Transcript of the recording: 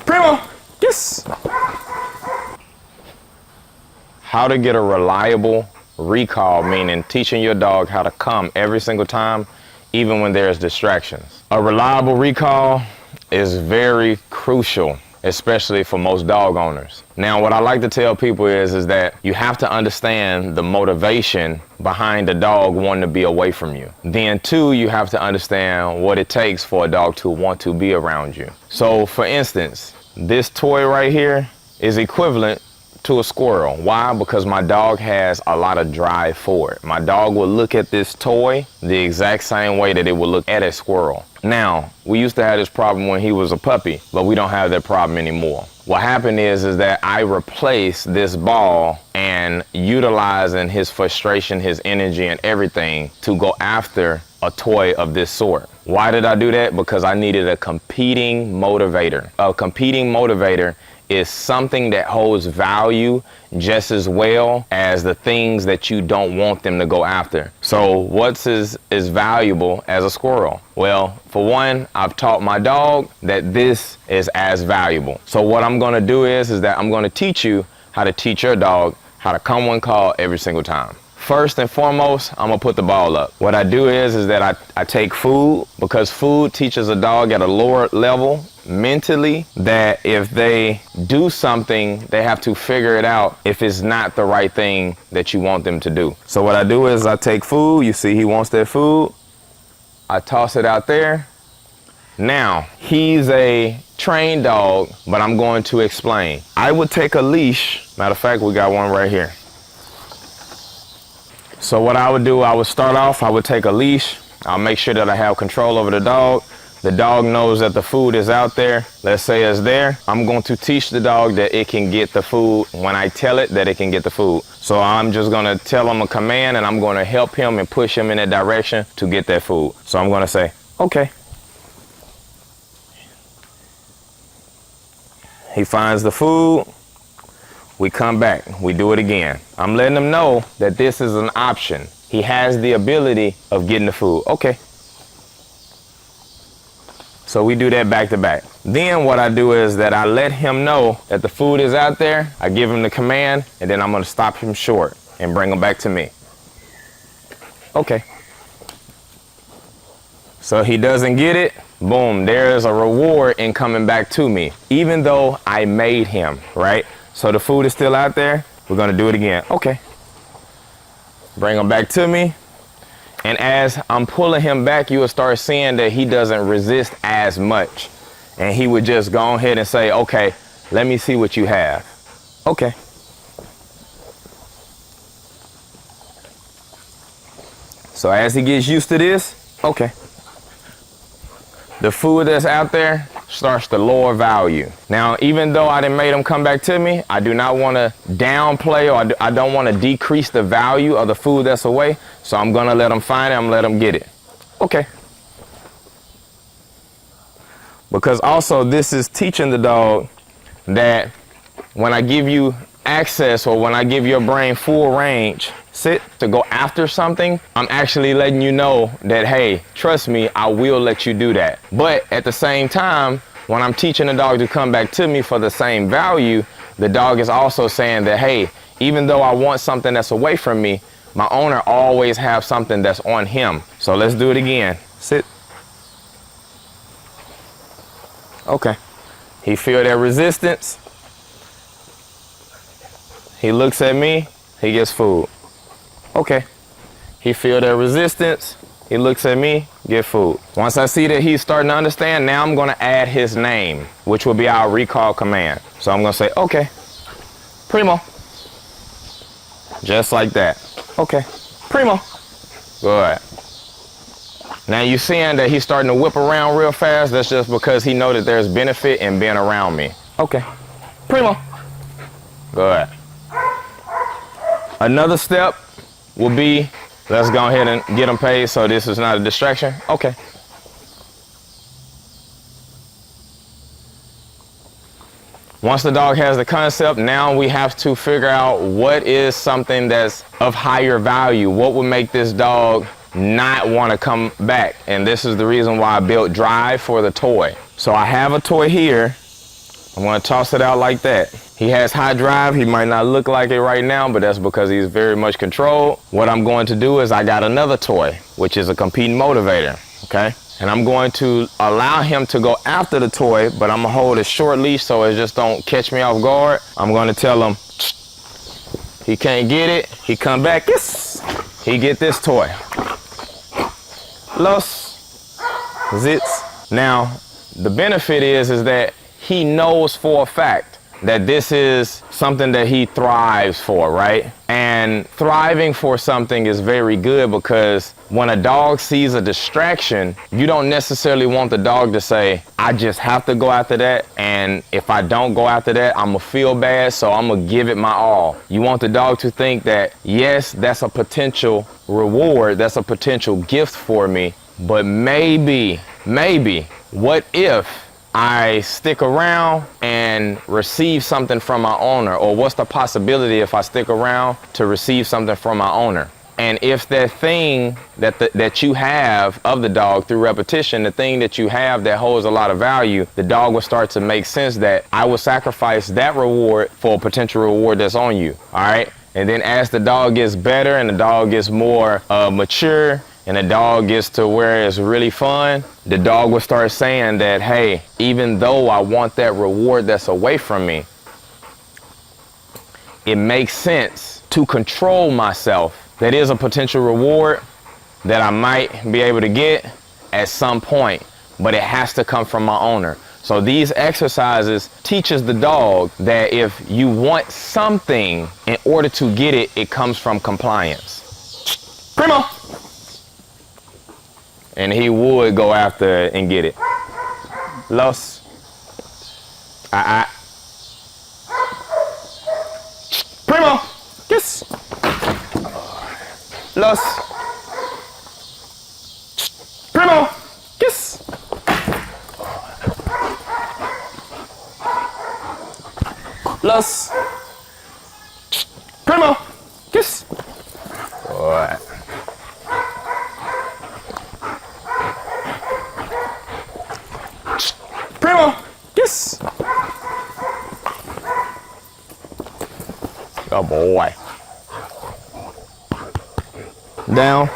Primo, yes. How to get a reliable recall, meaning teaching your dog how to come every single time, even when there's distractions. A reliable recall is very crucial, especially for most dog owners. Now, what I like to tell people is that you have to understand the motivation behind a dog wanting to be away from you. Then two, you have to understand what it takes for a dog to want to be around you. So for instance, this toy right here is equivalent to a squirrel. Why? Because my dog has a lot of drive for it. My dog will look at this toy the exact same way that it would look at a squirrel. Now, we used to have this problem when he was a puppy, but we don't have that problem anymore. What happened is that I replaced this ball and utilizing his frustration, his energy and everything to go after a toy of this sort. Why did I do that? Because I needed a competing motivator. A competing motivator is something that holds value just as well as the things that you don't want them to go after. So what's as valuable as a squirrel? Well, for one, I've taught my dog that this is as valuable. So what I'm gonna do is that I'm gonna teach you how to teach your dog how to come when called every single time. First and foremost, I'm gonna put the ball up. What I do is that I take food, because food teaches a dog at a lower level mentally that if they do something, they have to figure it out if it's not the right thing that you want them to do. So what I do is I take food, you see he wants that food, I toss it out there. Now, he's a trained dog, but I'm going to explain. I would take a leash, matter of fact, we got one right here. So what I would do, I would start off, I would take a leash. I'll make sure that I have control over the dog. The dog knows that the food is out there. Let's say it's there. I'm going to teach the dog that it can get the food when I tell it that it can get the food. So I'm just gonna tell him a command and I'm gonna help him and push him in that direction to get that food. So I'm gonna say, okay. He finds the food. We come back, we do it again. I'm letting him know that this is an option. He has the ability of getting the food. Okay. So we do that back to back. Then what I do is that I let him know that the food is out there. I give him the command and then I'm gonna stop him short and bring him back to me. Okay. So he doesn't get it. Boom, there's a reward in coming back to me, even though I made him, right? So the food is still out there. We're gonna do it again. Okay. Bring him back to me. And as I'm pulling him back, you will start seeing that he doesn't resist as much. And he would just go ahead and say, okay, let me see what you have. Okay. So as he gets used to this, okay. The food that's out there starts to lower value. Now, even though I done made him come back to me, I do not want to downplay or I don't want to decrease the value of the food that's away. So I'm going to let him find it. I'm going to let him get it. Okay. Because also this is teaching the dog that when I give you access or when I give your brain full range, sit to go after something, I'm actually letting you know that, hey, trust me, I will let you do that. But at the same time, when I'm teaching the dog to come back to me for the same value, the dog is also saying that, hey, even though I want something that's away from me, my owner always have something that's on him. So let's do it again. Sit. Okay. He feel that resistance. He looks at me, he gets food. Okay. He feel that resistance. He looks at me, get food. Once I see that he's starting to understand, now I'm gonna add his name, which will be our recall command. So I'm gonna say, okay, Primo. Just like that. Okay, Primo. Good. Now you seeing that he's starting to whip around real fast. That's just because he know that there's benefit in being around me. Okay, Primo. Good. Another step will be, let's go ahead and get him paid so this is not a distraction. Okay. Once the dog has the concept, now we have to figure out what is something that's of higher value. What would make this dog not want to come back? And this is the reason why I built Drive for the toy. So I have a toy here I'm gonna toss it out like that. He has high drive. He might not look like it right now, but that's because he's very much controlled. What I'm going to do is I got another toy, which is a competing motivator, okay? And I'm going to allow him to go after the toy, but I'm gonna hold a short leash so it just don't catch me off guard. I'm gonna tell him, he can't get it. He come back, yes. He get this toy. Los zits. Now, the benefit is that he knows for a fact that this is something that he thrives for, right? And thriving for something is very good because when a dog sees a distraction, you don't necessarily want the dog to say, I just have to go after that, and if I don't go after that, I'm gonna feel bad, so I'm gonna give it my all. You want the dog to think that, yes, that's a potential reward, that's a potential gift for me, but maybe, what if I stick around and receive something from my owner? Or what's the possibility if I stick around to receive something from my owner? And if that thing that you have of the dog through repetition, the thing that you have that holds a lot of value, the dog will start to make sense that I will sacrifice that reward for a potential reward that's on you, all right? And then as the dog gets better and the dog gets more mature, and the dog gets to where it's really fun, the dog will start saying that, hey, even though I want that reward that's away from me, it makes sense to control myself. That is a potential reward that I might be able to get at some point, but it has to come from my owner. So these exercises teaches the dog that if you want something, in order to get it, it comes from compliance. Primo! And he would go after it and get it. Los. Primo. Yes. Los. Primo. Yes. Los. Primo. Yes. All right. Primo, yes. Oh boy. Down.